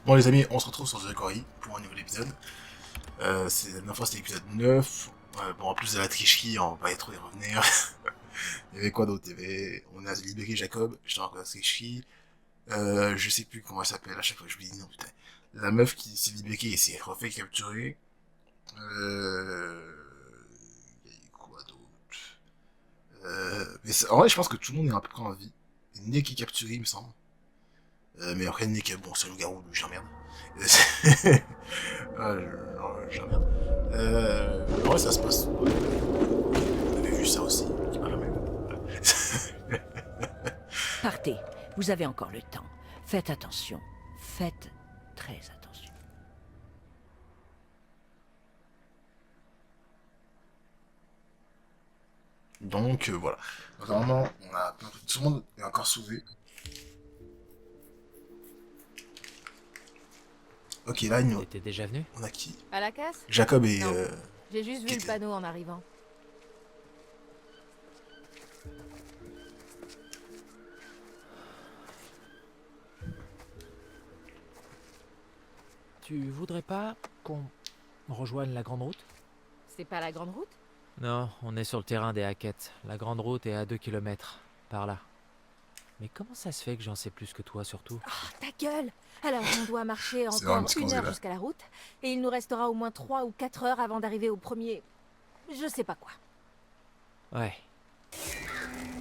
Bon les amis, on se retrouve sur The Corey pour un nouvel épisode. La dernière fois c'était l'épisode 9. Bon, en plus de la tricherie, on va pas trop y revenir. Il y avait quoi d'autre? On a libéré Jacob, j'étais encore la tricherie. Je sais plus comment elle s'appelle, à chaque fois je dis non putain. La meuf qui s'est libérée et s'est refait capturer. Il y a eu quoi d'autre? En vrai je pense que tout le monde est à peu près en vie. Nick qui est capturé il me semble. Mais après Nick, bon c'est le garou, lui j'emmerde. J'emmerde. Ouais, ça se passe. On avait vu ça aussi, qui m'a la même. Partez, vous avez encore le temps. Faites attention. Faites très attention. Donc voilà. Donc, normalement, on a tout le monde est encore sauvé. Ok, là, T'étais déjà venu? on a qui? À la casse? Jacob et. Non. J'ai juste vu qui le était- panneau en arrivant. Tu voudrais pas qu'on rejoigne la grande route? C'est pas la grande route? Non, on est sur le terrain des Hackett. La grande route est à 2 kilomètres, par là. Mais comment ça se fait que j'en sais plus que toi, surtout? Oh, ta gueule! Alors, on doit marcher C'est vraiment encore ce qu'on 1 faisait heure là. jusqu'à la route, et il nous restera au moins 3 ou 4 heures avant d'arriver au premier... Je sais pas quoi. Ouais.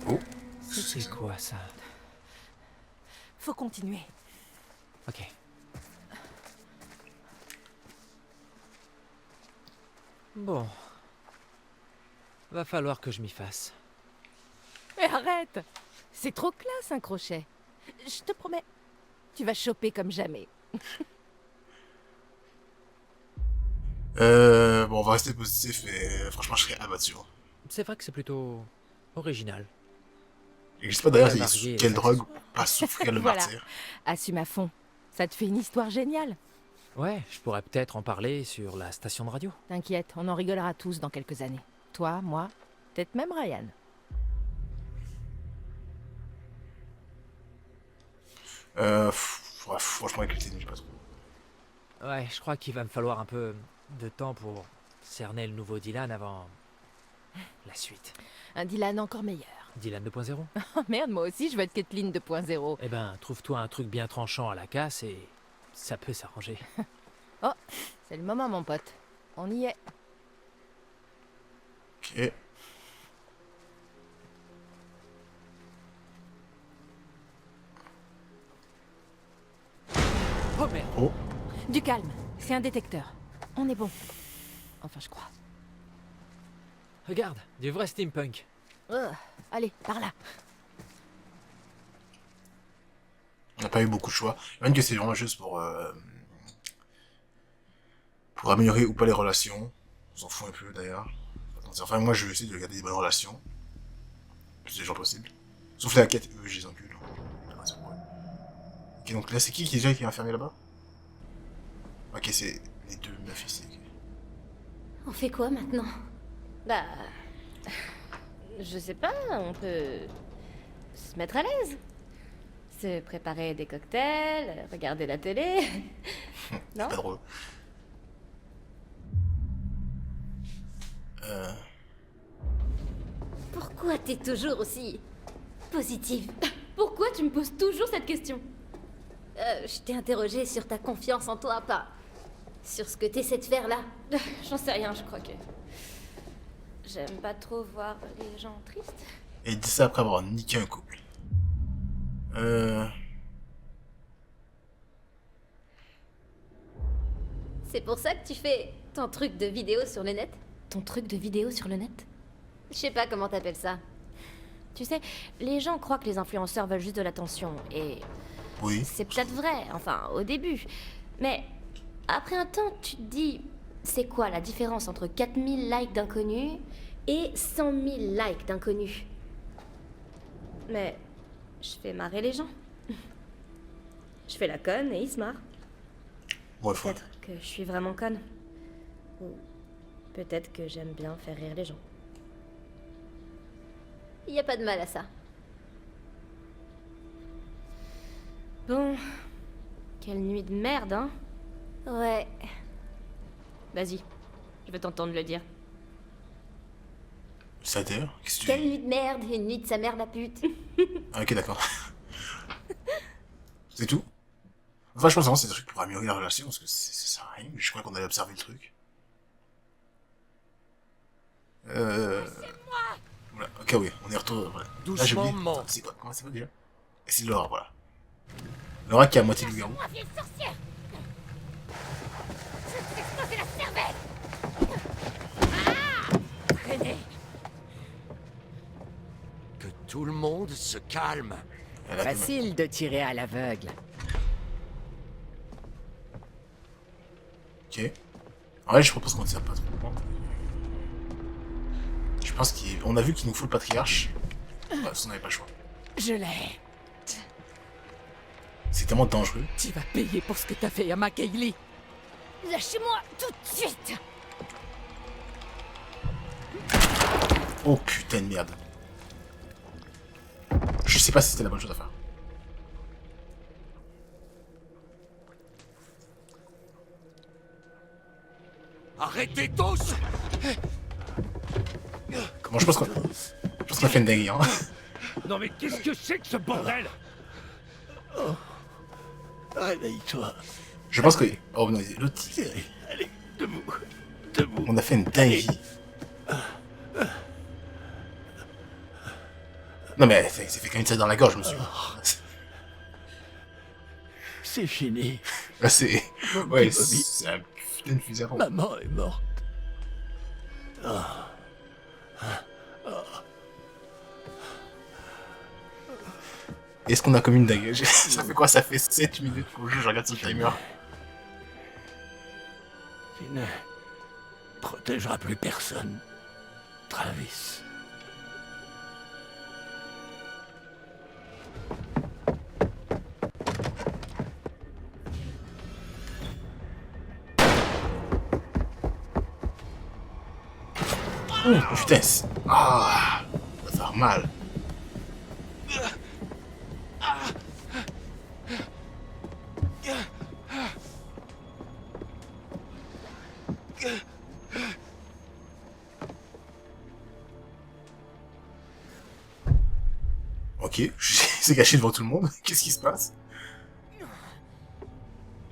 Oh, C'est quoi, ça? Faut continuer. Ok. Bon. Va falloir que je m'y fasse. Mais arrête! C'est trop classe, un crochet. Je te promets, tu vas choper comme jamais. Bon, on va rester positif et franchement, je serais abattu. Hein. C'est vrai que c'est plutôt original. Et je sais pas d'ailleurs Ouais, il est varier sous les quelle drogue accessoires. pour pas souffrir le Voilà. martyr. Assume à fond. Ça te fait une histoire géniale. Ouais, je pourrais peut-être en parler sur la station de radio. T'inquiète, on en rigolera tous dans quelques années. Toi, moi, peut-être même Ryan. Franchement, avec le tennis, je sais pas trop. Ouais, je crois qu'il va me falloir un peu de temps pour cerner le nouveau Dylan avant la suite. Un Dylan encore meilleur. Dylan 2.0? Oh merde, moi aussi je veux être Kathleen 2.0. Eh ben, trouve-toi un truc bien tranchant à la casse et ça peut s'arranger. Oh, c'est le moment mon pote. On y est. Ok. Oh merde! Oh, Du calme, c'est un détecteur. On est bon. Enfin, je crois. Regarde, du vrai steampunk. Allez, par là. on n'a pas eu beaucoup de choix. Même que c'est vraiment juste pour améliorer ou pas les relations. On s'en fout un peu d'ailleurs. Enfin, moi je vais essayer de garder des bonnes relations. Le plus de gens possible. Sauf la quête, eux, je les encule. Ah, c'est pour eux. Ok, donc là, c'est qui déjà qui est enfermé là-bas? Ok, c'est les deux meufs ici. Ok. On fait quoi maintenant? Bah. Je sais pas, on peut. Se mettre à l'aise. Se préparer des cocktails, regarder la télé. Non? Pas drôle. Pourquoi t'es toujours aussi positive? Pourquoi tu me poses toujours cette question? Je t'ai interrogé sur ta confiance en toi, pas sur ce que t'essaies de faire là. J'en sais rien, je crois que. J'aime pas trop voir les gens tristes. Et il dit ça après avoir niqué un couple. C'est pour ça que tu fais ton truc de vidéo sur le net? Ton truc de vidéo sur le net? Je sais pas comment t'appelles ça. Tu sais, les gens croient que les influenceurs veulent juste de l'attention, et Oui. c'est peut-être vrai, enfin, au début. Mais après un temps, tu te dis, c'est quoi la différence entre 4000 likes d'inconnus Et 100 000 likes d'inconnus. Mais je fais marrer les gens. Je fais la conne et ils se marrent. Ouais, faut. Peut-être que je suis vraiment conne. Ou peut-être que j'aime bien faire rire les gens. Y a pas de mal à ça. Bon, Quelle nuit de merde, hein? Ouais. Vas-y, je veux t'entendre le dire. C'est-à-dire? Qu'est-ce que tu Quelle dis? nuit de merde, une nuit de sa mère la pute. Ah, ok, d'accord. C'est tout? Enfin, je pense vraiment que c'est des trucs pour améliorer la relation, parce que ça sert à rien. Je crois qu'on allait observer le truc. Voilà, ok, oui, on est retourné. Voilà. Là, j'ai Doucement, oublié. man. Attends, c'est quoi? Comment ça s'appelle déjà? Et c'est Laura, voilà. Laura qui est à moitié loup-garou. Que tout le monde se calme. Elle a quand même- Facile de tirer à l'aveugle. Ok. En vrai, je propose qu'on ne tire pas trop loin. Je pense qu'on a vu qu'il nous faut le patriarche. Bref, on n'avait pas le choix. Je l'ai. C'est tellement dangereux. Tu vas payer pour ce que t'as fait à ma Kaylee. Lâchez-moi tout de suite. Oh putain de merde. Je sais pas si c'était la bonne chose à faire. Arrêtez tous! Comment je pense qu'on a fait une dinguerie, hein. Non mais qu'est-ce que c'est que ce bordel? Réveille-toi. Je pense que... Oh non, l'autre... Allez, debout. Debout. On a fait une dinguerie. Non mais elle s'est fait quand même ça dans la gorge, monsieur. C'est fini. Là c'est... Ouais, Bobby. c'est un putain de fusil à pompe. Maman est morte. Est-ce qu'on a commis une dinguerie? Ça fait quoi? Ça fait 7 minutes qu'on joue, je regarde sur le timer. Tu ne protégeras plus personne. Travis. Oh putain, ah, ça va faire mal. Ok, c'est caché devant tout le monde. Qu'est-ce qui se passe?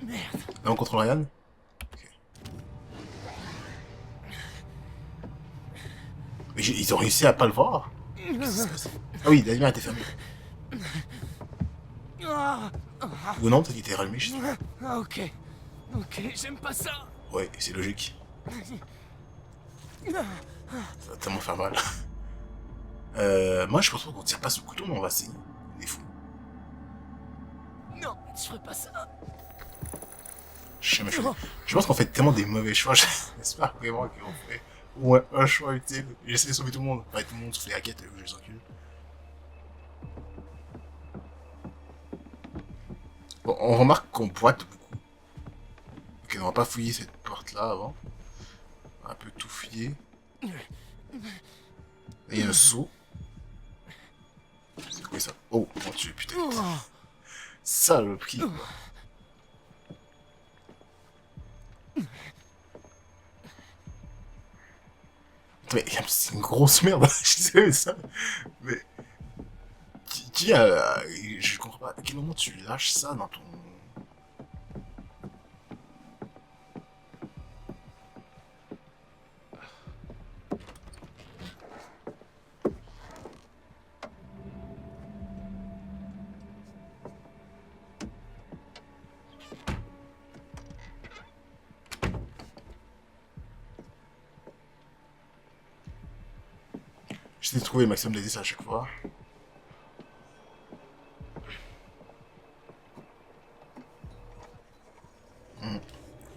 Merde. Là on contrôle Ryan. Ok. Mais ils ont réussi à pas le voir. Qu'est-ce qui se passe? Ah oui, la lumière était fermée. Ou non, peut-être qu'il était rallumé, je sais pas. Ah, ok. Ok, j'aime pas ça. Ouais, c'est logique. Ça va tellement faire mal. Moi je pense pas qu'on tire pas sur le couteau, mais on va essayer. On est fou. Non, je ferai pas ça. Je pense qu'on fait tellement des mauvais choix, j'espère vraiment qu'on fait ouais, un choix utile. J'essaie de sauver tout le monde. Enfin, tout le monde sauf les raquettes, je les encule. Bon, on remarque qu'on boite beaucoup. Ok, on va pas fouiller cette porte-là avant. On va un peu tout fouiller. Là, il y a un seau. C'est quoi ça? Oh, mon dieu, putain. Saloperie. Mais c'est une grosse merde, je sais ça. Mais qui a... Je comprends pas. À quel moment tu lâches ça dans ton... J'essaie de trouver le maximum d'indices à chaque fois.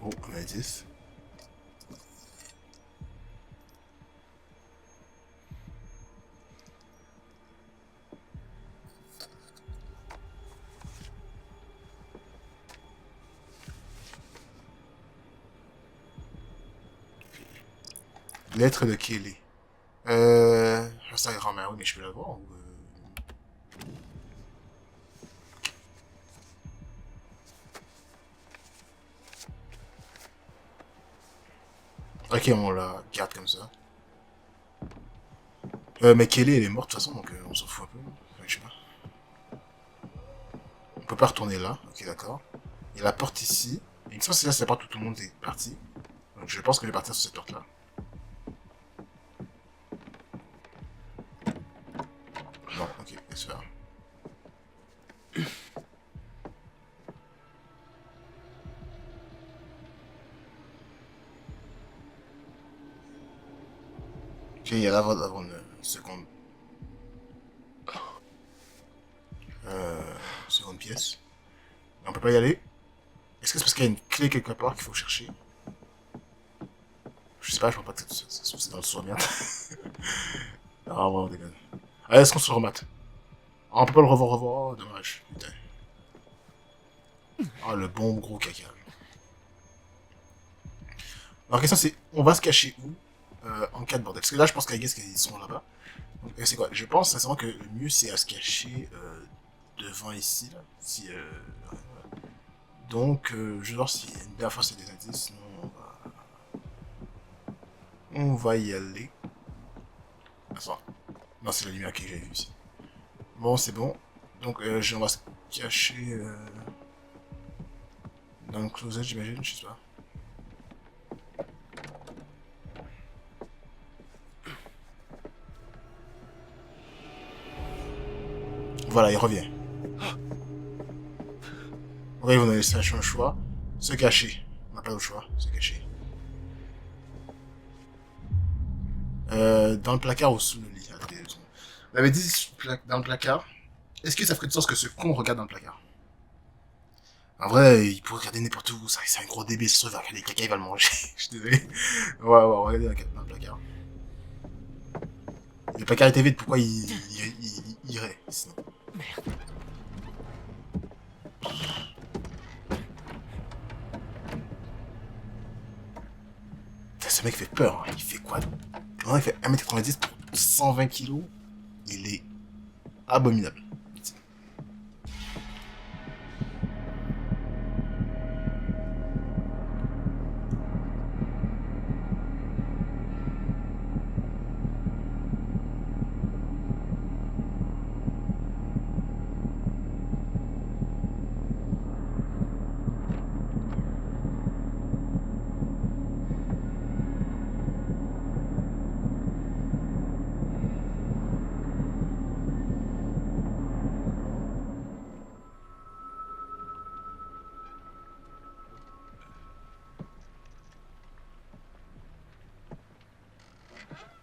Oh, un indice. Lettre de Kelly. Sa grand-mère, oui, mais je peux la voir ou... Ok, on la garde comme ça. Mais Kelly, elle est morte de toute façon, donc on s'en fout un peu. Je sais pas. On peut pas retourner là. Ok, d'accord. Il y a la porte ici. Et une fois c'est là, c'est la porte où tout le monde est parti. Donc je pense que je vais partir sur cette porte-là. Non, ok, laisse faire. Ok, il y a là avant une seconde. Seconde pièce. Mais on peut pas y aller. Est-ce que c'est parce qu'il y a une clé quelque part qu'il faut chercher? Je sais pas, je crois pas que c'est dans le soin merde. Non, vraiment, déconne. Allez, est-ce qu'on se le remate? Ah, on peut pas le revoir. Oh, dommage. Putain. Ah, le bon gros caca. Alors, la question c'est, on va se cacher où en cas de bordel? Parce que là, je pense qu'Agues, qu'ils sont là-bas. Donc, c'est quoi? Je pense sincèrement que le mieux, c'est à se cacher devant ici, là. Si, donc, je vais voir si une dernière fois c'est des indices, sinon on va y aller. Attends. Non, c'est la lumière que j'avais vue ici. Bon, c'est bon. Donc, on va se cacher dans le closet, j'imagine, je sais pas. Voilà, il revient. Oui, vous avez un choix. Se cacher. On n'a pas d'autre choix. Se cacher. Dans le placard ou sous le lit. Attendez, vous m'avez dit dans le placard. Est-ce que ça ferait du sens que ce con regarde dans le placard? En vrai, il pourrait regarder n'importe où. C'est un gros débile. C'est sûr, il va regarder caca, il va le manger. Je suis désolé. Ouais, regardez dans le placard. Le placard était vide. Pourquoi il irait sinon? Merde. Ce mec fait peur, hein. Il fait quoi? Il fait 1m90 pour 120 kg. Il est abominable.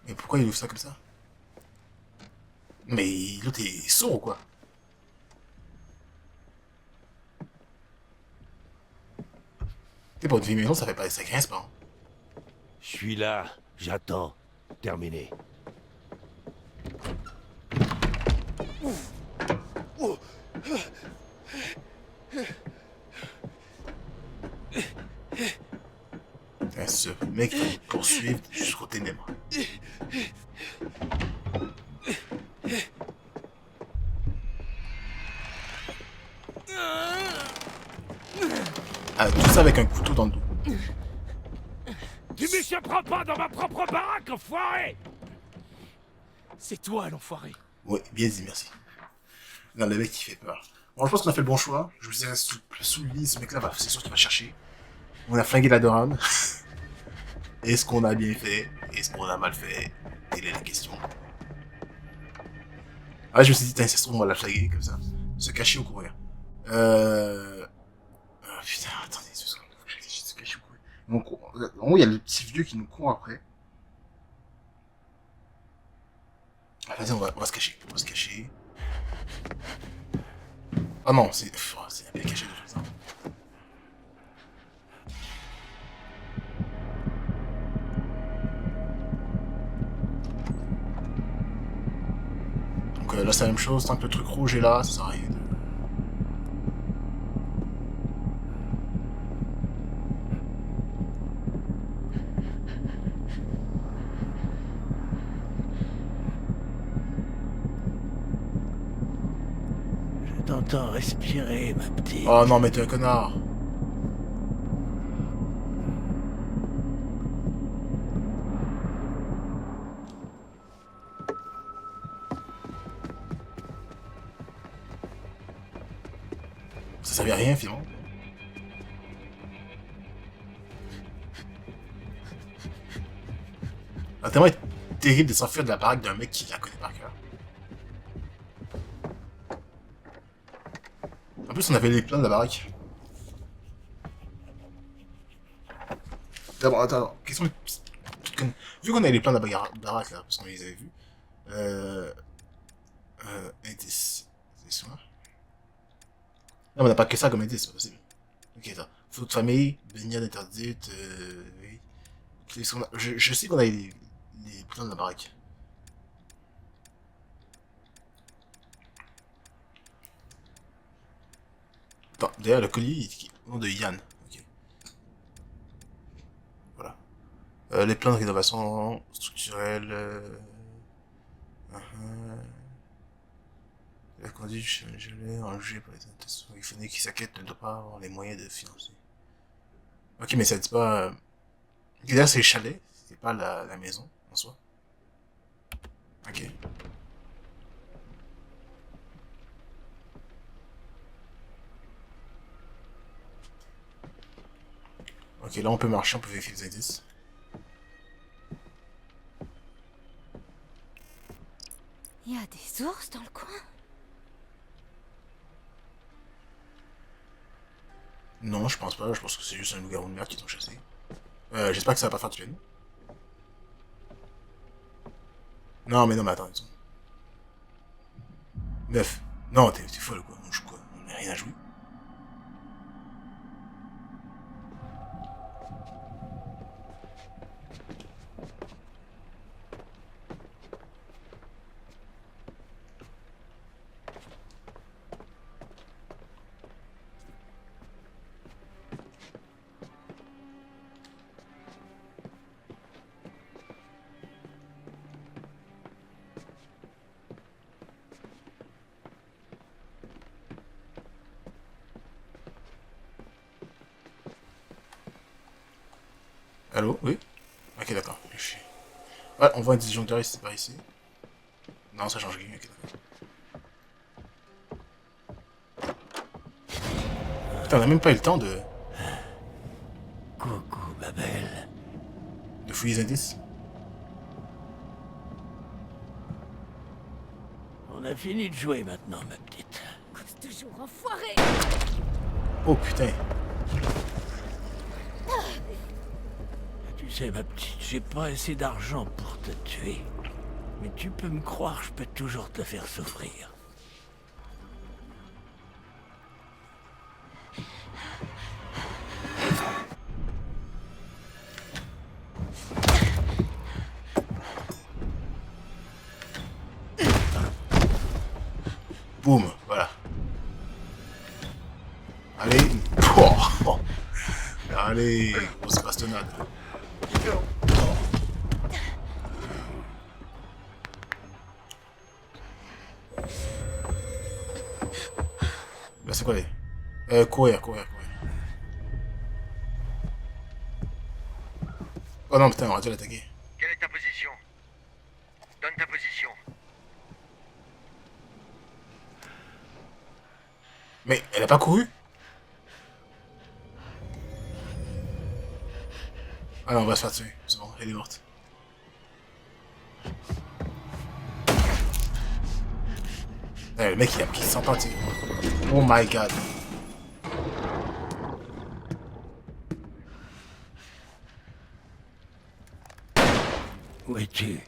Mais pourquoi il ouvre ça comme ça? Mais l'autre est sourd ou quoi? T'es pour une vieille maison, ça fait pas, ça grince pas. Hein. Je suis là, j'attends. Terminé. Ce mec va nous poursuivre jusqu'aux ténèbres. Ah, tout ça avec un couteau dans le dos. Tu m'échapperas pas dans ma propre baraque, enfoiré! C'est toi, l'enfoiré. Ouais, bien dit, merci. Non, le mec, il fait peur. Bon, je pense qu'on a fait le bon choix. Je vous disais, sous le lit, ce mec-là, c'est sûr qu'il va chercher. On a flingué la dorade. Est-ce qu'on a bien fait? Est-ce qu'on a mal fait? Telle est la question. Ah, je me suis dit, tiens, c'est sûr, on va la flaguer, comme ça. Se cacher ou courir. Putain, attendez, c'est ce qu'on se cacher ou courir. Donc, en haut, il y a le petit vieux qui nous court après. Ah, vas-y, on va se cacher. On va se cacher. Ah non, c'est bien caché de toute façon. Donc là c'est la même chose, tant que le truc rouge est là, ça sert à rien de... Je t'entends respirer, ma petite. Oh non mais t'es un connard. servait à rien finalement. Ça a tellement été terrible de s'enfuir de la baraque d'un mec qui la connaît par cœur. En plus, on avait les plans de la baraque. D'abord, attends, question. Vu qu'on avait les plans de la baraque là, parce qu'on les avait vus. Indice. C'est ça? Non, mais on n'a pas que ça comme indice, c'est pas possible. Ok, attends. Photo de famille, baignade interdite, oui. Je sais qu'on a les plans de la baraque. Attends, d'ailleurs, le collier, il est écrit au nom de Yann. Ok. Voilà. Les plans de rénovation structurelle. La conduite, je l'ai enlevé pour les intentions. Il fallait qui s'inquiète ne doit pas avoir les moyens de financer. Ok, mais ça dit pas. Ok, là, c'est le chalet, c'est pas la maison en soi. Ok. Ok, là on peut marcher, on peut vérifier les indices. Il y a des ours dans le coin. Non, je pense pas, je pense que c'est juste un loup-garou de mer qui t'ont chassé. J'espère que ça va pas faire tuer nous. Non, mais attends, ils sont... 9. Non, t'es folle quoi, on joue quoi, on n'a rien à jouer. Allô? Oui? Ok, d'accord. Ouais, on voit un disjoncteur ici, par ici. Non, ça change rien, ok, d'accord. Putain, on a même pas eu le temps de Coucou, ma belle. fouiller les indices. On a fini de jouer maintenant, ma petite. Cause toujours enfoiré. Oh putain. Tu sais, ma petite, j'ai pas assez d'argent pour te tuer. Mais tu peux me croire, je peux toujours te faire souffrir. Boum, voilà. Allez. Oh. Allez, grosse bastonnade. Là, c'est quoi les... courir. Oh non, putain, on aurait dû l'attaquer. Quelle est ta position? Donne ta position. Mais elle a pas couru? Ah non, on va se faire tuer. C'est bon, elle est morte. Le mec il a pris 100 ans, tu sais. Oh my god. Où es-tu?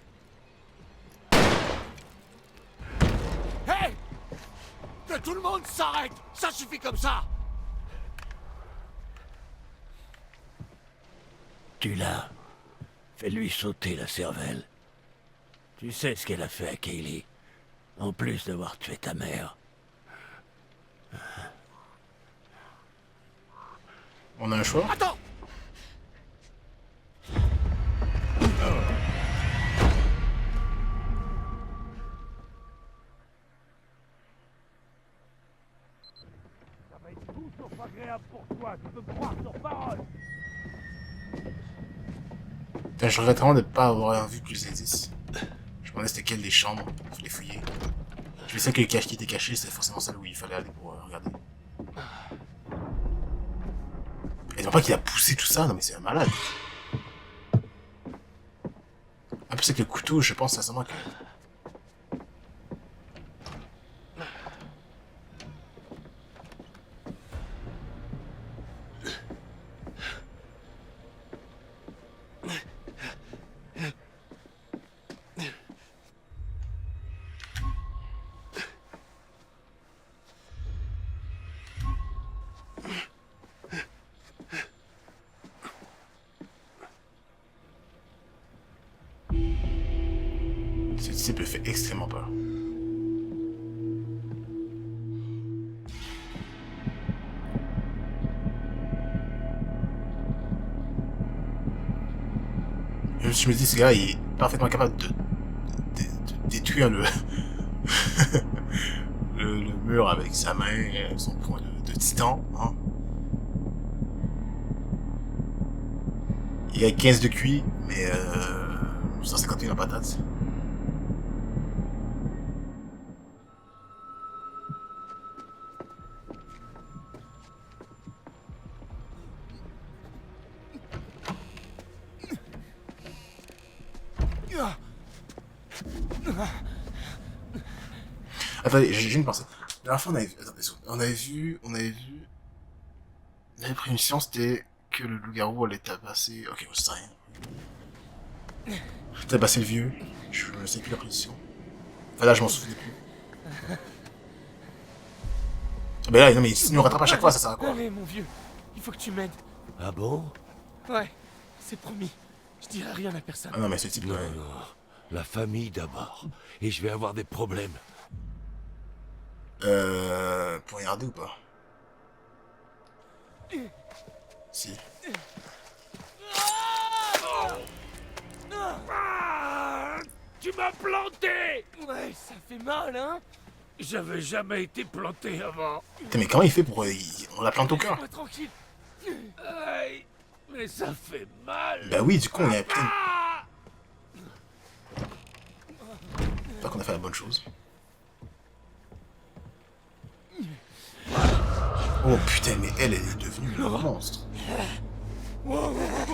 Hé! Que tout le monde s'arrête! Ça suffit comme ça! Tu l'as. Fais-lui sauter la cervelle. Tu sais ce qu'elle a fait à Kaylee. En plus d'avoir tué ta mère. On a un choix? Attends! Ça va être tout sauf agréable pour toi, tu peux me croire sur parole! Putain, je regrette vraiment de ne pas avoir vu plus d'indices. Je me demandais c'était quelle des chambres, il fallait fouiller. Je pensais que le cache qui était caché, c'était forcément celle où il fallait aller pour regarder. vois pas qu'il a poussé tout ça, non mais c'est un malade. En plus avec le couteau, je pense sincèrement que... Ce type me fait extrêmement peur. Je me dis, ce gars, il est parfaitement capable de détruire le, le mur avec sa main, son point de titan. Hein. Il a 15 de QI, mais 151 en patate. Attendez, j'ai une pensée. La dernière fois, on avait vu... La prémission, c'était que le loup-garou allait tabasser... Ok, je sais rien. Tabasser le vieux. Je ne sais plus la précision. Enfin là, je m'en souvenais plus. Ah ben là, non mais s'il nous rattrape à chaque fois, ça sert à quoi? Allez, mon vieux, il faut que tu m'aides. Ah bon? Ouais, c'est promis. Je dirai rien à personne. Ah non, mais ce type... Non, non. La famille d'abord. Et je vais avoir des problèmes. Pour regarder ou pas? Si. Ah, tu m'as planté! Ouais, ça fait mal, hein? J'avais jamais été planté avant. Putain, mais comment il fait pour... On la plante au cœur? Laisse-moi tranquille. Aïe, mais ça fait mal. Bah oui, du coup, on a... Putain, Ah, pas qu'on a fait la bonne chose. Oh putain, mais elle est devenue un monstre. wow,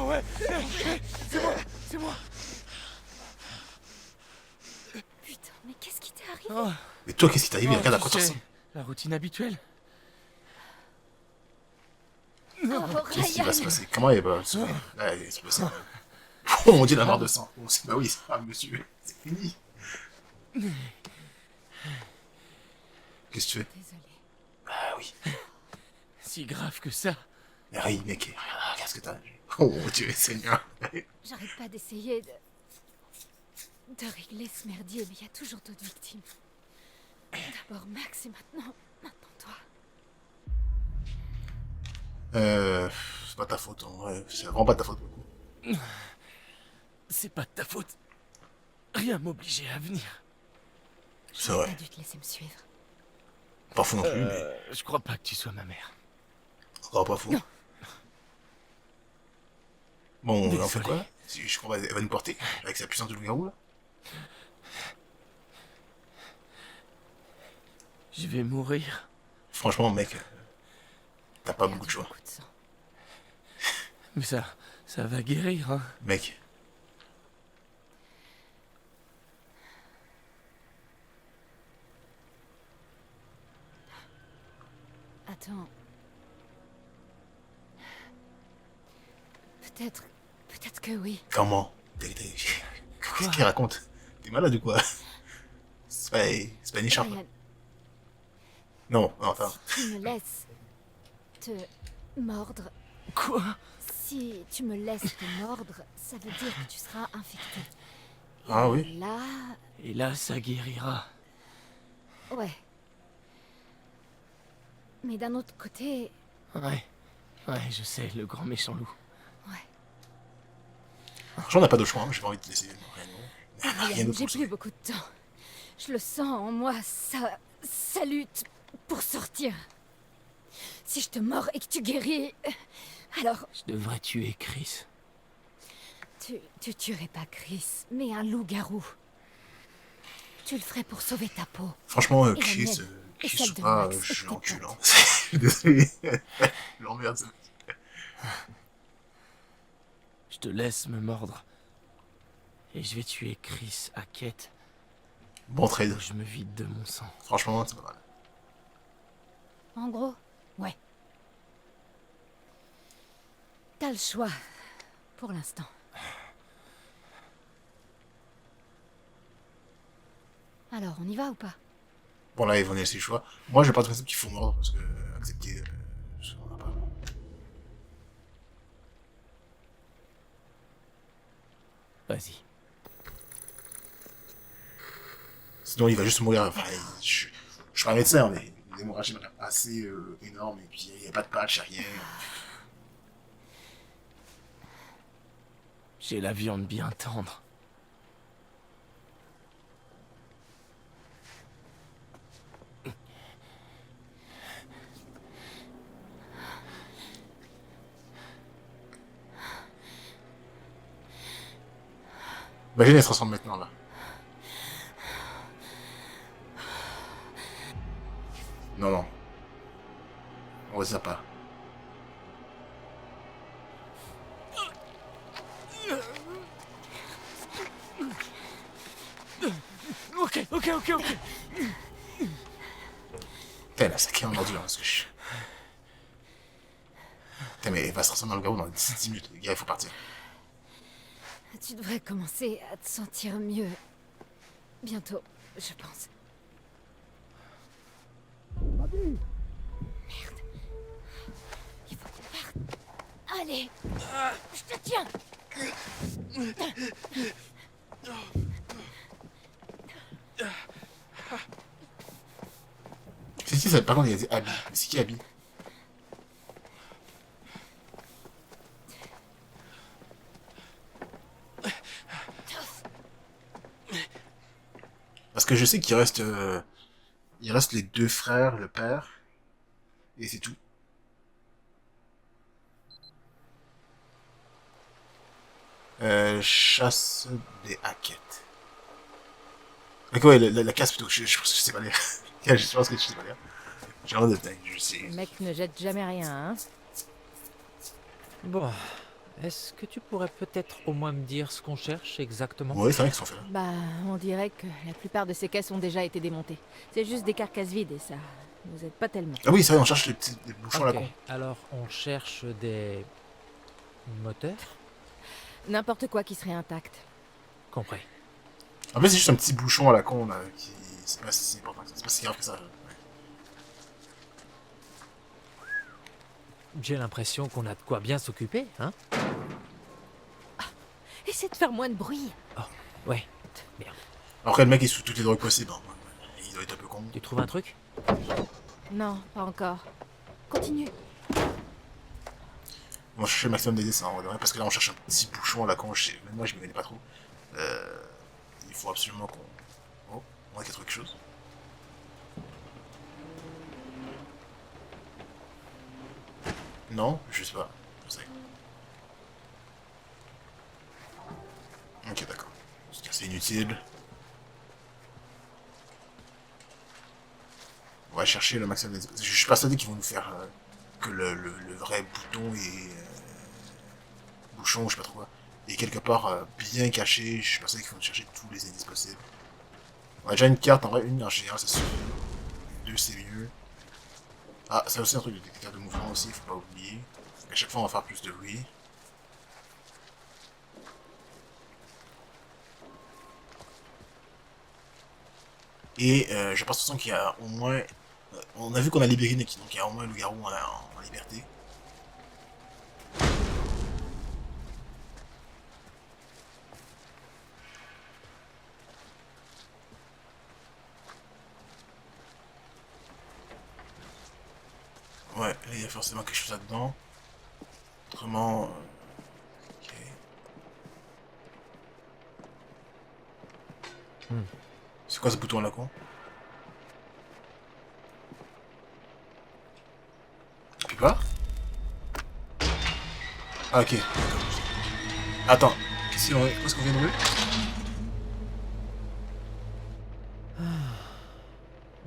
ouais, c'est moi, c'est moi. Putain, mais qu'est-ce qui t'est arrivé? Oh, Mais toi, qu'est-ce qui t'est arrivé? Regarde à quoi tu tu sais, ressembles. la routine habituelle. Oh, Qu'est-ce qui va se Ryan! passer? Comment il va se passer? Ah, il se passe ça. Oh mon dieu, la mort de sang. Oh, bah oui, ah, monsieur, c'est fini. Qu'est-ce que tu fais? Désolée. Ah oui. Si grave que ça. Mais oui, mec, regarde ce que t'as. Oh mon dieu, Seigneur. J'arrête pas d'essayer de régler ce merdier, mais il y a toujours d'autres victimes. D'abord Max et maintenant toi. C'est pas ta faute, en vrai. C'est vraiment pas ta faute. C'est pas de ta faute. Rien m'obligeait à venir. C'est J'aurais vrai. pas dû te laisser me suivre. Pas fou non plus, mais... Je crois pas que tu sois ma mère. Oh, pas fou. Non. Bon, on Désolé. fait quoi? Je crois qu'elle va nous porter, avec sa puissance de loup-garou, là. Je vais mourir. Franchement, mec, t'as pas Perdu beaucoup de choix. beaucoup de sang. Mais ça va guérir, hein. Mec, Attends. Peut-être que oui. comment? Qu'est-ce qu'il raconte? T'es malade ou quoi? C'est pas une écharpe. Ryan, Non, non, attends. si tu me laisses te mordre, Quoi? si tu me laisses te mordre, ça veut dire que tu seras infecté. Et Ah oui? Là, Et là, ça guérira. ouais. Mais d'un autre côté, Ouais. Ouais, je sais, le grand méchant loup. Franchement, on n'a pas de choix, hein. J'ai pas envie de te laisser. Rien Ryan, d'autre j'ai pour plus beaucoup de temps. Je le sens en moi, ça lutte pour sortir. Si je te mords et que tu guéris, alors Je devrais tuer Chris. tu tuerais pas Chris, mais un loup-garou. Tu le ferais pour sauver ta peau. Franchement, Et la Chris, mienne. Et Chris celle ou de pas, Max, je et l'encule, tes hein. Je suis désolé. Je l'emmerde, ça. Je te laisse me mordre. Et je vais tuer Chris Hackett. Bon trade. Je me vide de mon sang. Franchement, c'est pas mal. En gros, ouais. T'as le choix. Pour l'instant. Alors, on y va ou pas? Bon, là, ils vont laisser le choix. Moi, j'ai pas de principe qu'il faut mordre, parce que accepter, on a pas. Vas-y. Sinon, il va juste mourir. Enfin, je suis pas un médecin, mais une hémorragie assez énorme, et puis il n'y a pas de patch, il n'y a rien. J'ai la viande bien tendre. Imagine, elle se transforme maintenant, là. Non, non. On va pas. Ok. Putain, la sacrée en ordure, parce que je... Putain, mais elle va se transformer en loup-garou dans 10 minutes. Les gars, il faut partir. Tu devrais commencer à te sentir mieux. Bientôt, je pense. Merde. Il faut qu'on parte. Allez. Je te tiens. Si, ça, par contre, il y a des Abby. Mais c'est qui Abby? Parce que je sais qu'il reste... il reste les deux frères, le père. Et c'est tout. Chasse des Hackett. Ok, ouais, la casse plutôt. Je pense que je sais pas lire. Je pense que je sais pas lire. J'ai un de dingue, je sais. Le mec ne jette jamais rien, hein. Bon, est-ce que tu pourrais peut-être au moins me dire ce qu'on cherche exactement? Ouais, c'est vrai qu'ils sont faits là. Bah, on dirait que la plupart de ces caisses ont déjà été démontées. C'est juste des carcasses vides et ça nous aide pas tellement. Ah oui, c'est vrai, on cherche les petits des bouchons à la con. Alors on cherche des... moteurs? N'importe quoi qui serait intact. Compris. En fait, c'est juste un petit bouchon à la con là, qui... C'est pas si important que ça. C'est pas si grave que ça. Ouais. J'ai l'impression qu'on a de quoi bien s'occuper, hein? Essaie de faire moins de bruit. Oh, ouais. Merde. Après, le mec est sous toutes les drogues possibles. Hein. Il doit être un peu con. Tu trouves un truc? Non, pas encore. Continue. On va chercher le maximum des dessins, parce que là on cherche un petit bouchon à la con, même moi je me connais pas trop. Il faut absolument qu'on... Oh, on a quelque chose. Non, je sais pas. Je sais. Ok, d'accord. C'est inutile. On va chercher le maximum des... Je suis persuadé qu'ils vont nous faire que le vrai bouton et... bouchon, je sais pas trop quoi. Et quelque part bien caché, je suis persuadé qu'il faut chercher tous les indices possibles. On a déjà une carte, en vrai, une en général, c'est sûr. Deux, c'est mieux. Ah, c'est aussi un truc de détecteur de mouvement aussi, faut pas oublier. À chaque fois, on va faire plus de bruit. Et je pense de toute façon qu'il y a au moins... on a vu qu'on a libéré Nick, donc il y a au moins le loup-garou en liberté. Ouais, là il y a forcément quelque chose là-dedans. Autrement... ok. C'est quoi ce bouton là con? Tu peux pas? Ah ok. Attends, qu'est-ce qu'on vient de voir?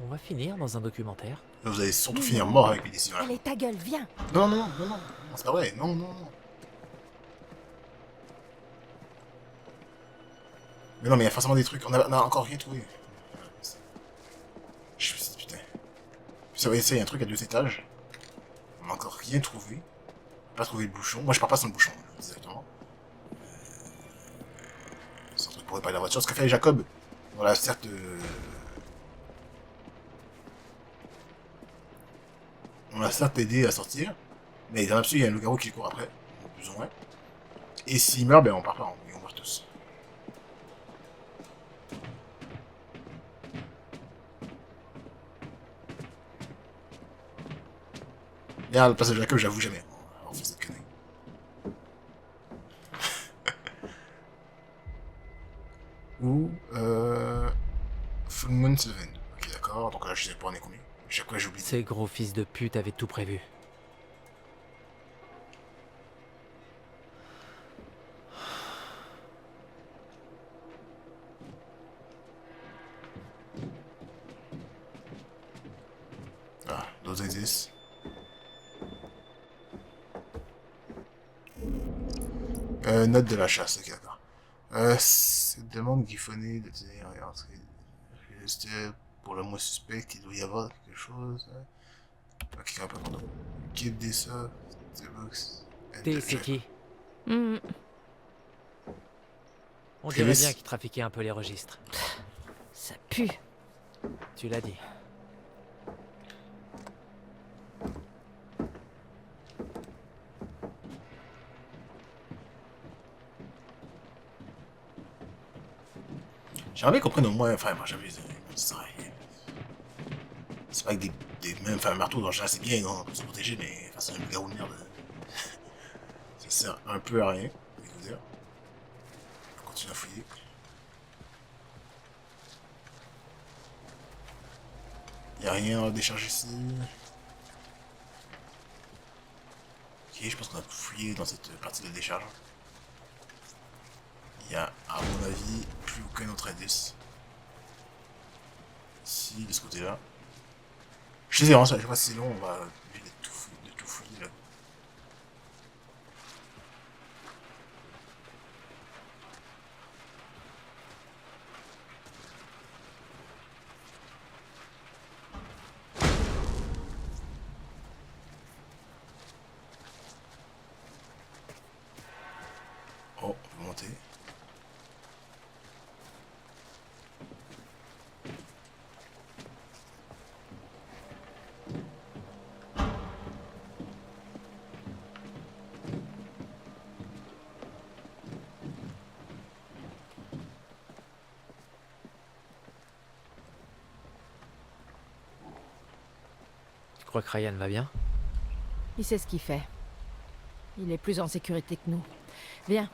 On va finir dans un documentaire. Vous allez surtout finir mort avec les décisions là. Allez, ta gueule, viens. Non. c'est pas vrai. Non, non, non. Mais non, mais il y a forcément des trucs. On a encore rien trouvé. Je me suis dit, putain. Puis ça va essayer un truc à 2 étages. On a encore rien trouvé. Pas trouvé le bouchon. Moi, je pars pas sans le bouchon, je le dis directement. C'est un truc pour réparer la voiture. Ce qu'a fait Jacob. Voilà, certes. On l'a certes aidé à sortir. Mais dans l'absolu, il y a un loup-garou qui court après. Plus ou moins. Et s'il meurt, ben on part pas. On meurt tous. Bien, le passage de Jacob, j'avoue jamais. On fait cette connerie. Ou, Full Moon Seven. Ok, d'accord. Donc là, je sais pas, on est combien. Chaque fois, j'oublie. Ces gros fils de pute avaient tout prévu. Ah, d'autres indices. Note de la chasse, ok, d'accord. Cette demande griffonnée de tenir et entrer. C'était pour le mot suspect, il doit y avoir quelque chose. Ok, on va pas prendre. Keep this up, the box. T'es, c'est qui? Hmm. On dirait Chris. bien qu'il trafiquait un peu les registres. Ça pue. Tu l'as dit. J'aimerais bien qu'on prenne au moins. Enfin, moi, j'avais. C'est pas avec même. Enfin, un marteau, dans le général, c'est bien, non, pour se protéger, mais face à un loup-garou de merde. Ça sert un peu à rien, je vais vous dire. On continue à fouiller. Y'a rien à décharger ici. Ok, je pense qu'on a tout fouillé dans cette partie de décharge. Il y a, à mon avis, plus aucun autre indice. Ici, de ce côté-là. Je sais, hein, je sais pas si c'est long, on va obligé de tout fouiller là. Oh, on peut monter. Tu crois que Ryan va bien? Il sait ce qu'il fait. Il est plus en sécurité que nous. Viens.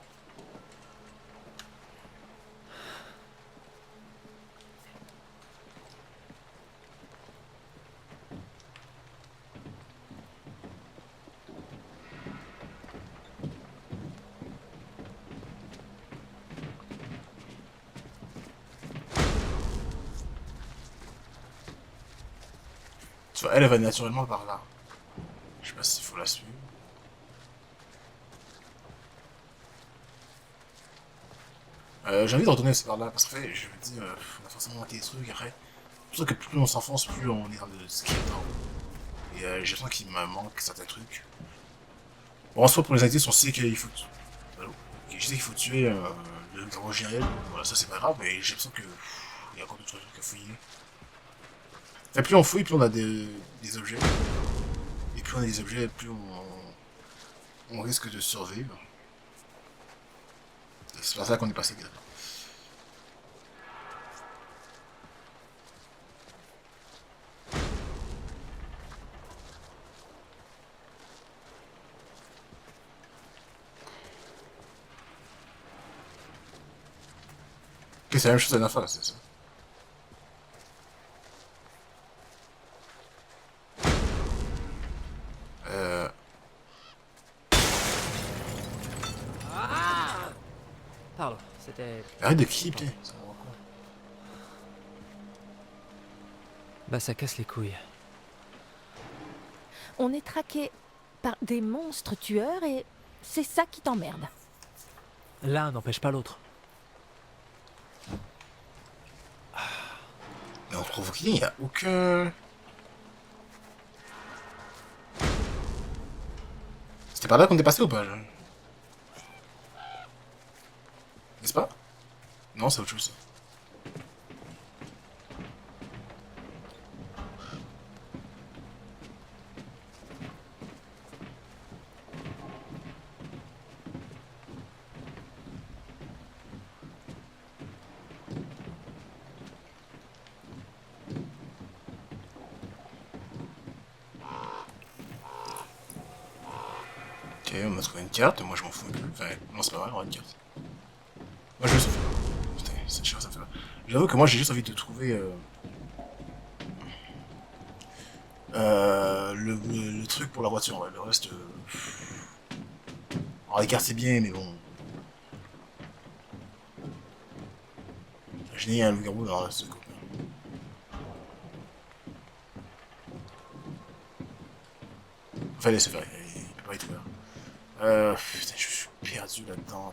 Tu vois, elle va naturellement par là. Je sais pas s'il faut la suivre. J'ai envie de retourner par là parce que je me dis, on a forcément manqué des trucs après. C'est pour ça que plus on s'enfonce, plus on est en train de skier dedans. Et j'ai l'impression qu'il me manque certains trucs. Bon, en soi, pour les indices, on sait qu'il faut. Allô. Ok, je sais qu'il faut tuer le gros GRL. Voilà, ça c'est pas grave, mais j'ai l'impression que il y a encore d'autres trucs à fouiller. Enfin, plus on fouille, plus on a des objets. Et plus on a des objets, plus on risque de survivre. C'est pour ça qu'on est passé là. Ok, c'est la même chose à la fin, c'est ça. Pardon, c'était... Arrête de crier, putain. Bah ça casse les couilles. On est traqué par des monstres tueurs et c'est ça qui t'emmerde. L'un n'empêche pas l'autre. Mais en provoquer, il n'y a aucun... C'était par là qu'on est passé ou pas? N'est-ce pas? Non, c'est autre chose. Ok, on a trouvé une carte, moi je m'en fous un peu. Enfin, non, c'est pas vrai, on aura une carte. Moi je le sais. Putain, c'est cher, ça fait. J'avoue que moi j'ai juste envie de trouver le truc pour la voiture. Ouais. Le reste. Alors, les cartes c'est bien, mais bon. Je n'ai un loup-garou dans ce copain. Enfin, laissez faire, il peut pas être ouvert. Putain, je suis perdu là-dedans.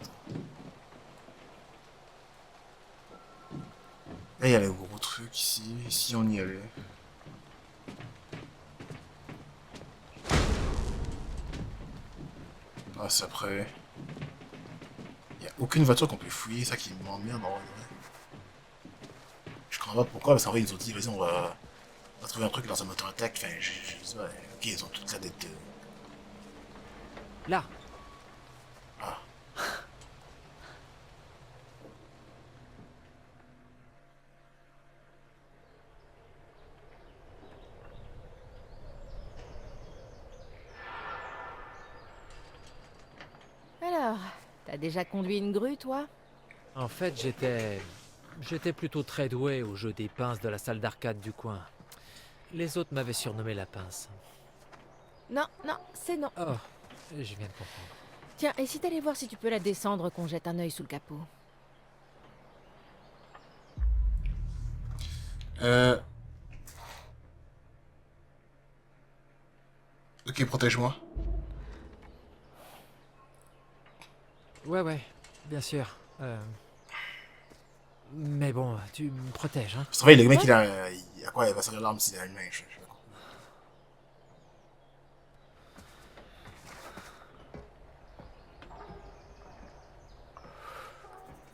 Là, il y a le gros truc ici. Ici, on y allait. Ah, c'est après. Il n'y a aucune voiture qu'on peut fouiller, ça qui m'emmerde en vrai. Je comprends pas pourquoi, parce qu'en vrai, ils ont dit, vas-y, on va trouver un truc dans un moteur attaque. Enfin, je sais pas. Ok, ils ont toute la dette. Là. Ah. Alors, t'as déjà conduit une grue, toi? En fait, j'étais plutôt très doué au jeu des pinces de la salle d'arcade du coin. Les autres m'avaient surnommé la pince. Non, non, c'est non. Oh, je viens de comprendre. Tiens, et si t'allais voir si tu peux la descendre, qu'on jette un œil sous le capot? Ok, protège-moi. Ouais, bien sûr. Mais bon, tu me protèges, hein. C'est vrai, le mec, il a quoi? Il va servir l'arme s'il a une main, je sais pas.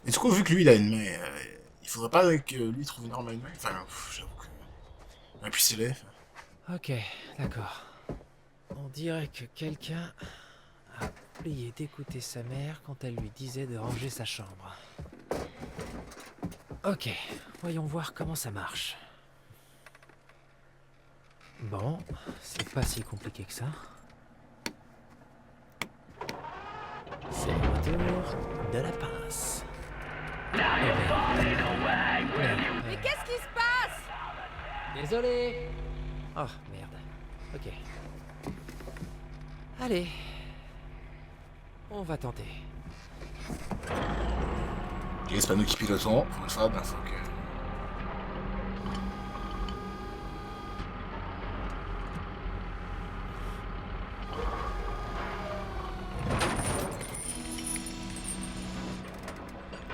Et du coup, vu que lui, il a une main, il faudrait pas que lui trouve une arme à une main. Enfin, j'avoue que... Un pistolet. Ok, d'accord. On dirait que quelqu'un a oublié d'écouter sa mère quand elle lui disait de ranger sa chambre. Ok, voyons voir comment ça marche. Bon, c'est pas si compliqué que ça. C'est le retour de la pince. Mais qu'est-ce qui se passe? Désolé. Oh, merde. Ok. Allez. On va tenter. Ok, c'est pas nous qui pilotons, pour une fois, ben faut que...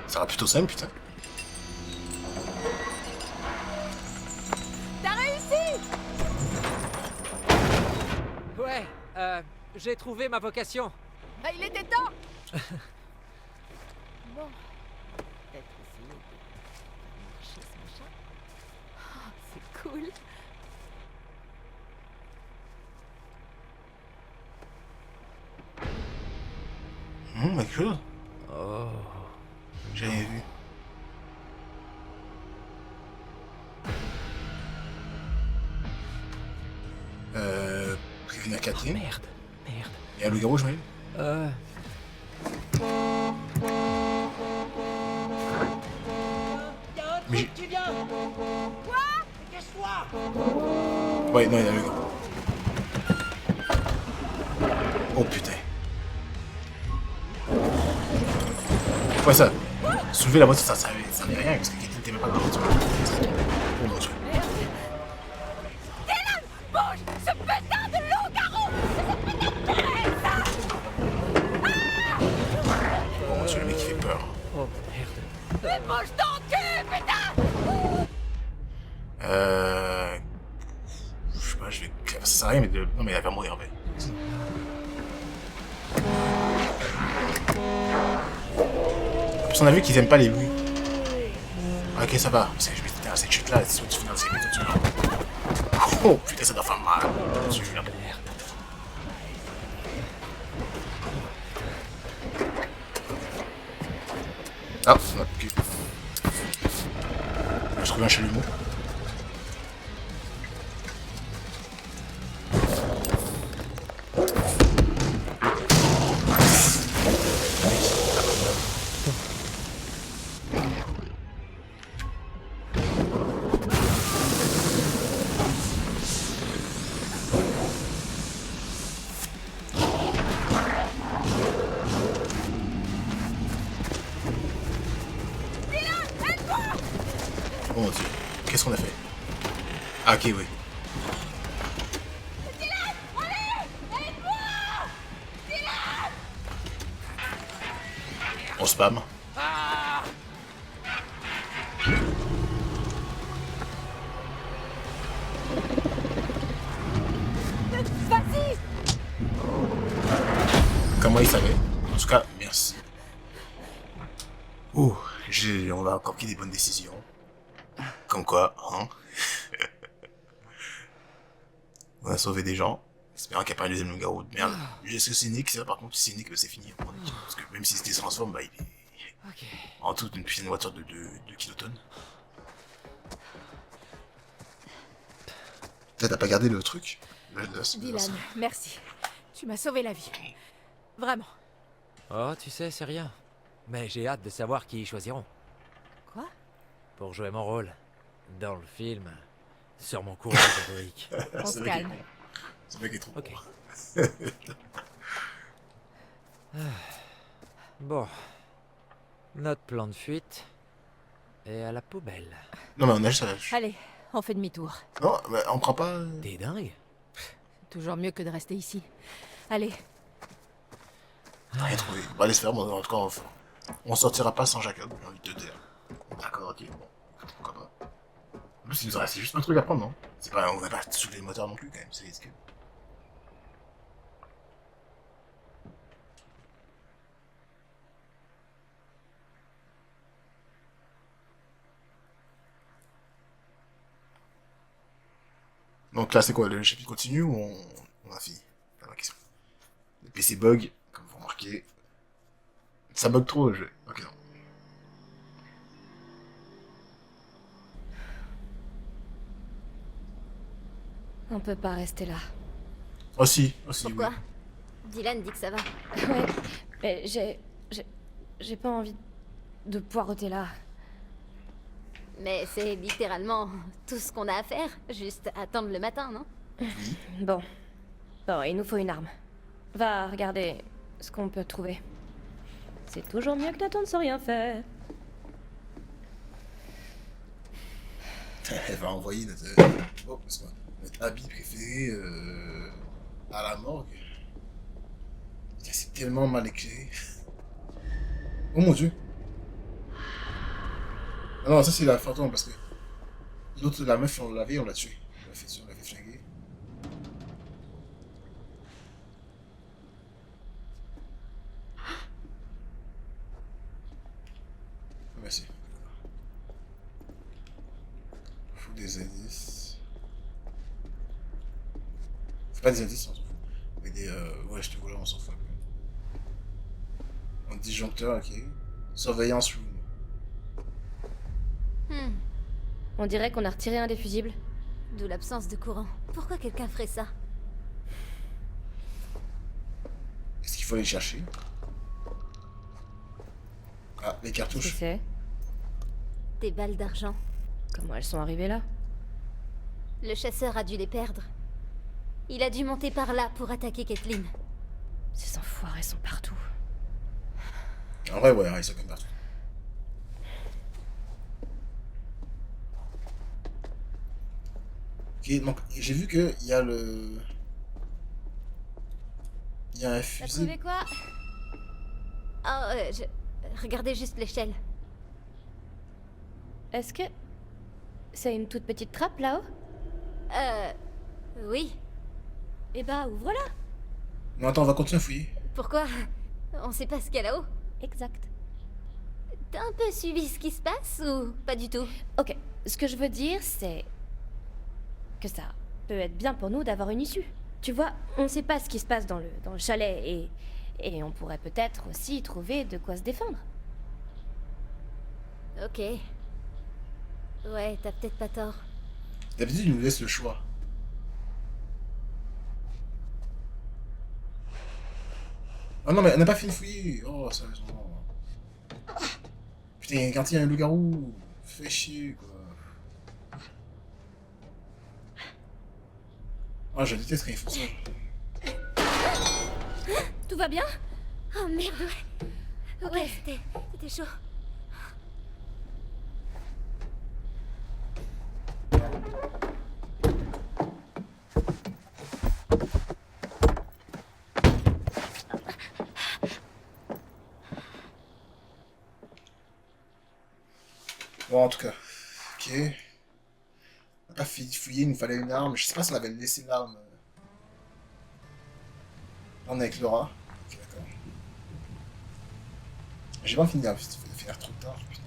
Ça sera plutôt simple, putain. T'as réussi! Ouais, j'ai trouvé ma vocation. Bah, il était temps! Bon. Peut-être essayer de marcher ce machin. Oh, c'est cool. Quelque chose. Oh. J'ai rien vu. Prévenir Catherine. Merde. Il y a un loup-garou, je m'imagine. Mais j'ai... Quoi? Ouais, non, il y a un loup-garou. Oh putain. Ouais, ça. Soulever la voiture, ça servait rien, parce que Catherine n'était même pas dans la voiture. Oh mon dieu. Dylan! Bouge! Ce putain de loup-garou! Ce putain de sert à rien, mais de... Non, mais elle va mourir, mais... En plus, on a vu qu'ils aiment pas les bruits. Ok, ça va. Parce que je m'étais à cette chute-là, c'est sûr que tu finis dans ces minutes dessus. Oh, putain, ça doit faire mal. J'ai vu la merde. Ah, ok. Je trouve un chalumeau. Oh mon dieu, qu'est-ce qu'on a fait? Ah ok, oui. On spam. Vas-y! Comment il savait? En tout cas, merci. Ouh, on a encore pris des bonnes décisions. Comme quoi, hein? On a sauvé des gens. Espérant qu'il n'y a pas un deuxième loup-garou de merde. Est-ce que c'est Nick? Ça, par contre, si c'est Nick, c'est fini. Parce que même si c'était se transforme, bah, il est en tout une puissante voiture de 2 kilotonnes. T'as pas gardé le truc? Dylan, merci. Tu m'as sauvé la vie. Vraiment. Oh, tu sais, c'est rien. Mais j'ai hâte de savoir qui ils choisiront. Quoi? Pour jouer mon rôle. Dans le film. Sur mon courage héroïque. On se calme. Ce mec est trop Ok. bon. Bon. Notre plan de fuite est à la poubelle. Non mais on a juste... Allez, on fait demi-tour. Non, mais on prend pas... T'es dingue? Toujours mieux que de rester ici. Allez, Rien trouvé. Bon, allez se faire, bon, en tout cas, on sortira pas sans Jacob, j'ai envie de te dire. D'accord, ok, bon. Pourquoi pas. En plus, il nous reste juste un truc à prendre, non? C'est pas... On va pas soulever le moteur non plus, quand même, c'est risqué. Donc là, c'est quoi? Le chapitre continue ou on a fini? C'est la question. Le PC bug, comme vous remarquez. Ça bug trop le jeu. Ok, non. On peut pas rester là. Aussi, Pourquoi? oui. Dylan dit que ça va. Ouais, mais j'ai pas envie de poireauter là. Mais c'est littéralement tout ce qu'on a à faire. Juste attendre le matin, non? Bon. Bon, il nous faut une arme. Va regarder ce qu'on peut trouver. C'est toujours mieux que d'attendre sans rien faire. Elle va envoyer notre... Oh, c'est quoi? Notre habit préféré à la morgue. Putain, c'est tellement mal écrit. Oh mon dieu. Ah non, ça c'est la fantôme parce que l'autre, la meuf, on l'avait, on l'a tué. On l'a fait flinguer. Ah, merci. Faut des indices. C'est pas des indices, on s'en fout. Mais des... Ouais, je te vois là, on s'en fout. Un disjoncteur, ok. Surveillance room. On dirait qu'on a retiré un des fusibles. D'où l'absence de courant. Pourquoi quelqu'un ferait ça? Est-ce qu'il faut aller chercher? Ah, les Qu'est-ce que cartouches. c'est? Des balles d'argent. Comment elles sont arrivées là? Le chasseur a dû les perdre. Il a dû monter par là pour attaquer Kathleen. Ces enfoirés sont partout. En vrai, ouais, ils sont comme partout. Ok, donc j'ai vu que il y a le... Il y a un T'as fusil. trouvé quoi? Oh, regardez juste l'échelle. Est-ce que c'est une toute petite trappe là-haut? Oui. Eh bah, ouvre-la. Non, attends, on va continuer à fouiller. Pourquoi? On sait pas ce qu'il y a là-haut. Exact. T'as un peu suivi ce qui se passe ou pas du tout? Ok, ce que je veux dire, c'est que ça peut être bien pour nous d'avoir une issue. Tu vois, on sait pas ce qui se passe dans le chalet et on pourrait peut-être aussi trouver de quoi se défendre. Ok. Ouais, t'as peut-être pas tort. D'habitude, il nous laisse le choix. Ah non, mais on n'a pas fini de fouiller. Oh, sérieusement. Putain, quand il y a un loup-garou, fais chier, quoi. Ah, je déteste quand ils font ça. Tout va bien? Oh merde, ouais. Ouais, c'était chaud. Bon, en tout cas. Ok. On n'a pas fini de fouiller, il nous fallait une arme. Je sais pas si on avait laissé l'arme. Là, on est avec Laura. Ok, d'accord. J'ai pas fini de finir trop tard, putain.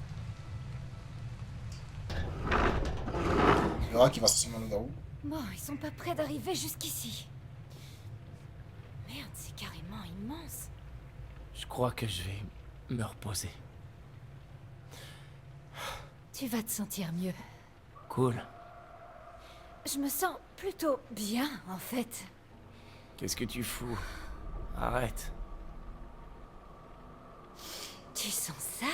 Laura qui va s'assumer un loup-garou. Bon, ils sont pas prêts d'arriver jusqu'ici. Merde, c'est carrément immense. Je crois que je vais me reposer. Tu vas te sentir mieux. Cool. Je me sens plutôt bien, en fait. Qu'est-ce que tu fous? Arrête. Tu sens ça?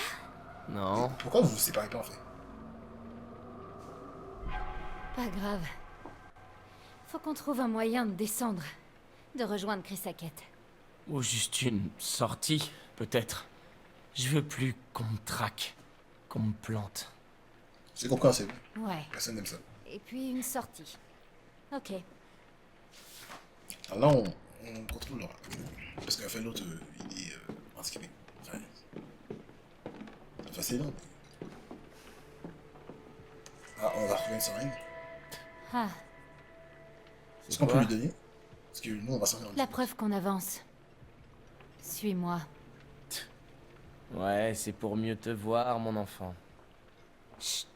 Non. Pourquoi vous vous séparez pas, en fait? Pas grave. Faut qu'on trouve un moyen de descendre. De rejoindre Chris Hackett. Ou juste une sortie, peut-être. Je veux plus qu'on me traque. Qu'on me plante. C'est compréhensible. Ouais. Personne n'aime ça. Et puis une sortie. Ok. Alors là, on contrôle Laura. Parce qu'en fait, l'autre, il est handicapé. Enfin, c'est long. Ah, on va retrouver une seringue. Ah, Est-ce qu'on peut lui donner? Parce que nous, on va sortir. la preuve qu'on avance. Suis-moi. Ouais, c'est pour mieux te voir, mon enfant. Chut.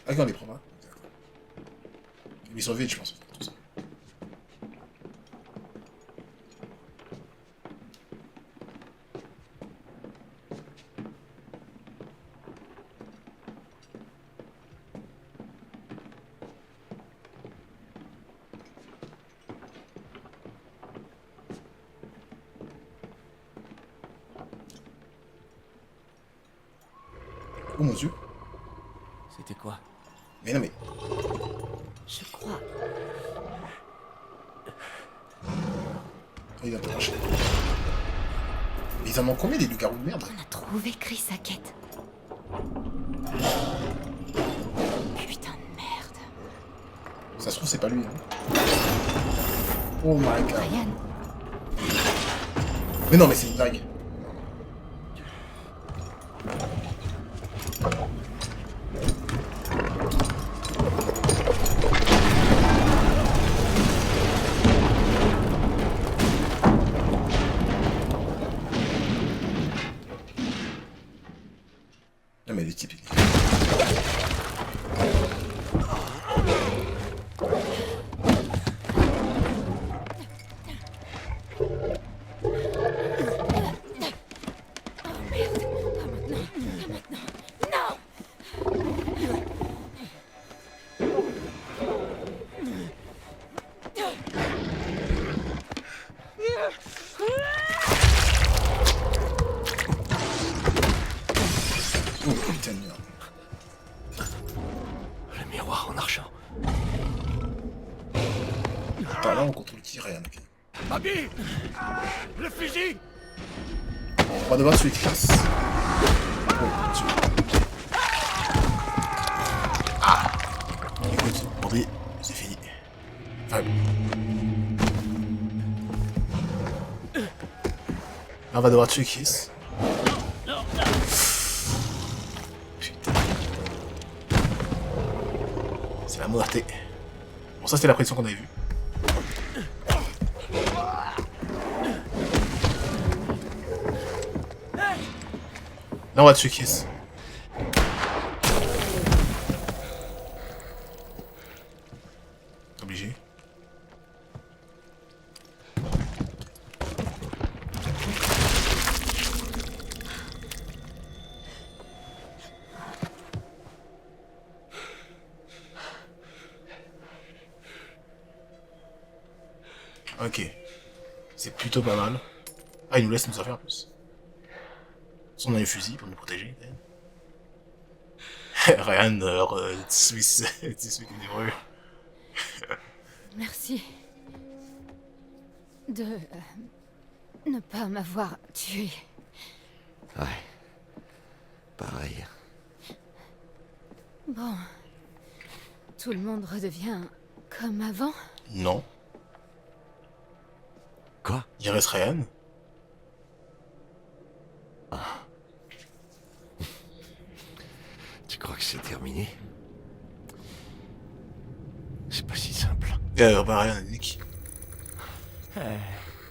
Ah, on les prend pas. D'accord. Ils sont vides, je pense. Tout ça. Oh mon dieu. C'était quoi? Mais non, mais. Je crois. Oh, il va pas marcher. Mais ils en manquent combien des loups-garous de merde? On a trouvé Chris Hackett. Putain de merde. Ça se trouve, c'est pas lui. Hein. Oh my god. Ryan, Mais non, mais c'est une blague. Non, mais il est typique. Oh putain de merde. Le miroir en argent. Par là, on contrôle qui? Ryan, ok. Abby! Le fusil! On va devoir tuer Chris. Oh mon dieu. Ah! Écoute, André, c'est fini. Enfin. Là, on va devoir tuer Chris. Putain. C'est la moitié. Bon, ça c'était la pression qu'on avait vue. Là on va tuer Kiss. Obligé. Ok. C'est plutôt pas mal. Ah, il nous laisse nous en faire en plus. On a un fusil pour nous protéger. Ryan, 18 numéro. Merci. De ne pas m'avoir tué. Ouais. Pareil. Bon. Tout le monde redevient comme avant. Non. Quoi? Il reste Ryan. Tu crois que c'est terminé? C'est pas si simple. Pas Ryan et Nick.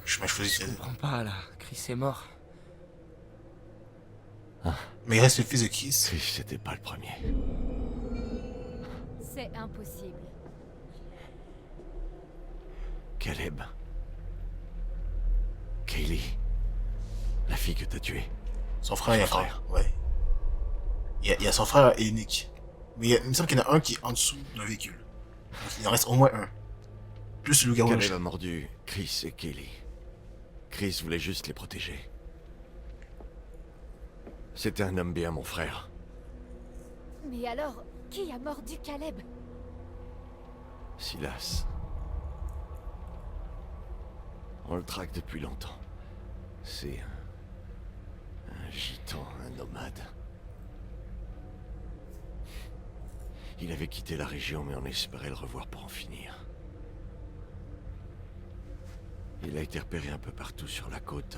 Je m'ai choisi. Je comprends pas là. Chris est mort. Mais il reste le fils de Kiss. Si c'était pas le premier. C'est impossible. Caleb. Kaylee. La fille que t'as tuée. Son frère, il y a Son frère. Ouais. Il y a son frère et Nick. Mais il me semble qu'il y en a un qui est en dessous d'un véhicule. Donc il en reste au moins un. Plus le loup-garou. Caleb a mordu Chris et Kaylee. Chris voulait juste les protéger. C'était un homme bien, mon frère. Mais alors, qui a mordu Caleb? Silas. On le traque depuis longtemps. C'est un gitan, un nomade. Il avait quitté la région, mais on espérait le revoir pour en finir. Il a été repéré un peu partout sur la côte,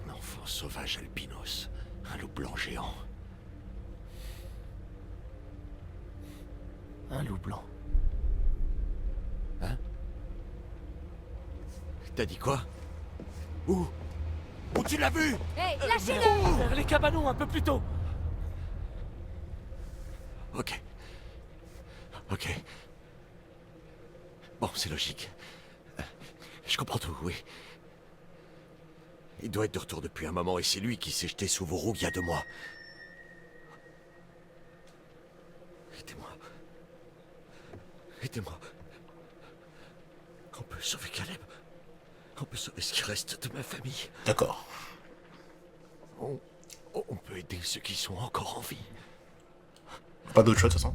un enfant sauvage albinos, un loup blanc géant. Un loup blanc. Hein? T'as dit quoi? Où? Où tu l'as vu? Hé, lâchez-le! Vers les cabanons un peu plus tôt. Ok. Ok. Bon, c'est logique. Je comprends tout, oui. Il doit être de retour depuis un moment et c'est lui qui s'est jeté sous vos roues il y a 2 mois. Aidez-moi. Aidez-moi. On peut sauver Caleb. On peut sauver ce qui reste de ma famille. D'accord. On peut aider ceux qui sont encore en vie. Pas d'autre choix de toute façon.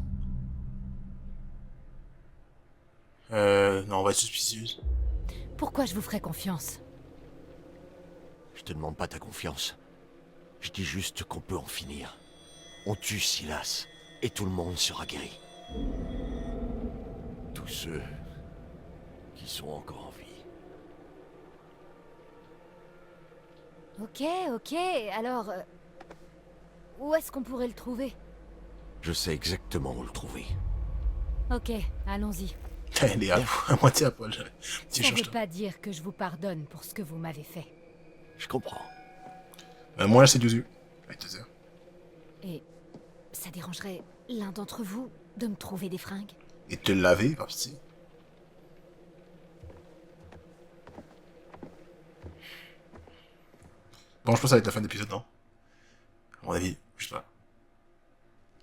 Non, on va être suspicieuse. Pourquoi je vous ferais confiance? Je te demande pas ta confiance. Je dis juste qu'on peut en finir. On tue Silas, et tout le monde sera guéri. Tous ceux qui sont encore en vie. Ok, alors... où est-ce qu'on pourrait le trouver? Je sais exactement où le trouver. Ok, allons-y. Il est à moitié à poil. Petit Ça veut change. pas dire que je vous pardonne pour ce que vous m'avez fait. Je comprends. Moi là c'est 2 yeux. Avec 2 heures. Et ça dérangerait l'un d'entre vous de me trouver des fringues? Et te laver, pas petit. Bon, je pense que ça va être la fin de l'épisode, non? À mon avis, je sais pas.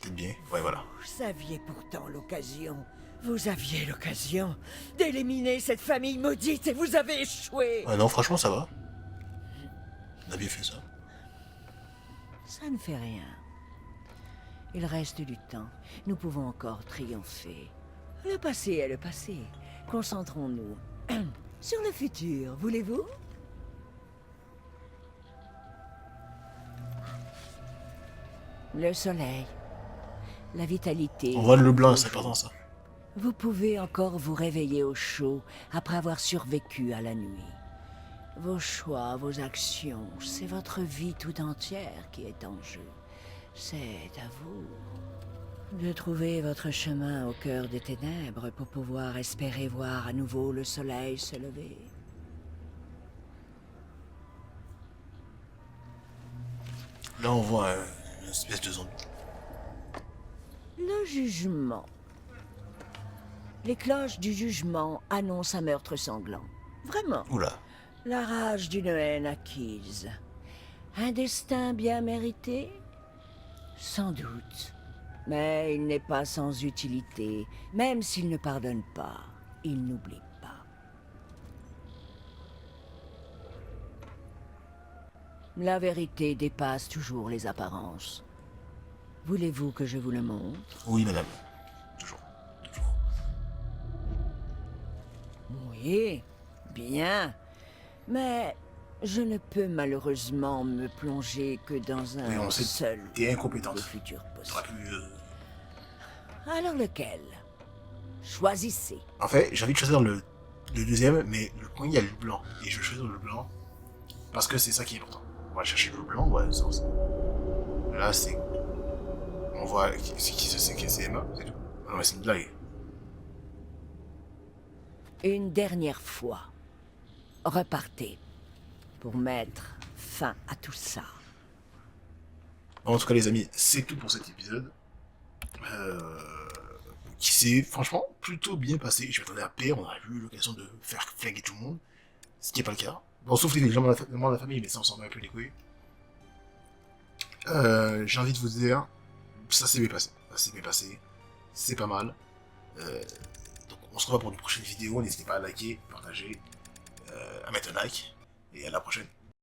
Peut-être bien. Ouais, voilà. Vous aviez pourtant l'occasion. Vous aviez l'occasion d'éliminer cette famille maudite et vous avez échoué. Ah non, franchement, ça va. On a bien fait ça. Ça ne fait rien. Il reste du temps. Nous pouvons encore triompher. Le passé est le passé. Concentrons-nous sur le futur, voulez-vous? Le soleil. La vitalité. On voit le blanc, c'est important ça. Vous pouvez encore vous réveiller au chaud après avoir survécu à la nuit. Vos choix, vos actions, c'est votre vie tout entière qui est en jeu. C'est à vous De trouver votre chemin au cœur des ténèbres pour pouvoir espérer voir à nouveau le soleil se lever. Là, on voit une espèce de zombie. Le jugement. Les cloches du jugement annoncent un meurtre sanglant. Vraiment. Oula. La rage d'une haine acquise. Un destin bien mérité? Sans doute. Mais il n'est pas sans utilité. Même s'il ne pardonne pas, il n'oublie pas. La vérité dépasse toujours les apparences. Voulez-vous que je vous le montre? Oui, madame. Toujours. Toujours. Oui, bien. Mais je ne peux malheureusement me plonger que dans Oui, un on sait, seul t'es incompétente. des futurs T'aurais possibles. pu... Alors lequel? Choisissez. En fait, j'ai envie de choisir le deuxième, mais le premier, il y a le blanc. Et je vais choisir le blanc, parce que c'est ça qui est important. On va chercher le blanc, ouais, là, c'est... On voit... C'est Emma, c'est tout. Non, mais c'est une blague. Une dernière fois. Repartez. Pour mettre fin à tout ça. En tout cas, les amis, c'est tout pour cet épisode. Qui s'est franchement plutôt bien passé. Je m'attendais à pire, on a eu l'occasion de faire flinguer tout le monde. Ce qui n'est pas le cas. Bon, sauf les gens de la famille, mais ça on s'en va un peu les couilles. J'ai envie de vous dire, ça s'est bien passé. Ça s'est bien passé. C'est pas mal. Donc on se revoit pour une prochaine vidéo. N'hésitez pas à liker, partager, à mettre un like. Et à la prochaine.